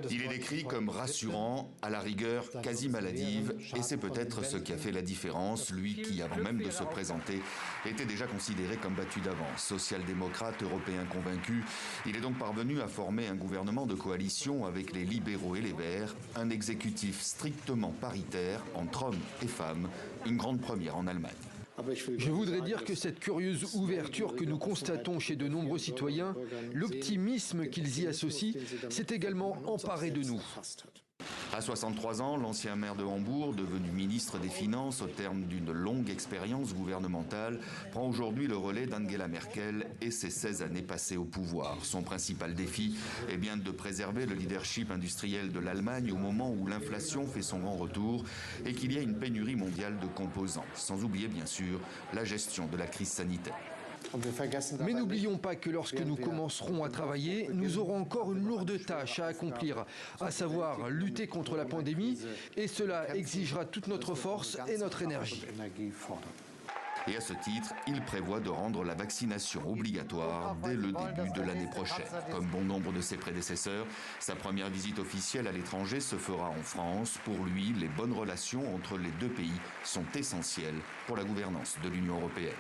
Il est décrit comme rassurant, à la rigueur quasi maladive, et c'est peut-être ce qui a fait la différence, lui qui, avant même de se présenter, était déjà considéré comme battu d'avance. Social-démocrate, européen convaincu, il est donc parvenu à former un gouvernement de coalition avec les libéraux et les Verts, un exécutif strictement paritaire entre hommes et femmes, une grande première en Allemagne. Je voudrais dire que cette curieuse ouverture que nous constatons chez de nombreux citoyens, l'optimisme qu'ils y associent, s'est également emparé de nous. À 63 ans, l'ancien maire de Hambourg, devenu ministre des Finances au terme d'une longue expérience gouvernementale, prend aujourd'hui le relais d'Angela Merkel et ses 16 années passées au pouvoir. Son principal défi est bien de préserver le leadership industriel de l'Allemagne au moment où l'inflation fait son grand retour et qu'il y a une pénurie mondiale de composants. Sans oublier bien sûr la gestion de la crise sanitaire. Mais n'oublions pas que lorsque nous commencerons à travailler, nous aurons encore une lourde tâche à accomplir, à savoir lutter contre la pandémie, et cela exigera toute notre force et notre énergie. Et à ce titre, il prévoit de rendre la vaccination obligatoire dès le début de l'année prochaine. Comme bon nombre de ses prédécesseurs, sa première visite officielle à l'étranger se fera en France. Pour lui, les bonnes relations entre les deux pays sont essentielles pour la gouvernance de l'Union européenne.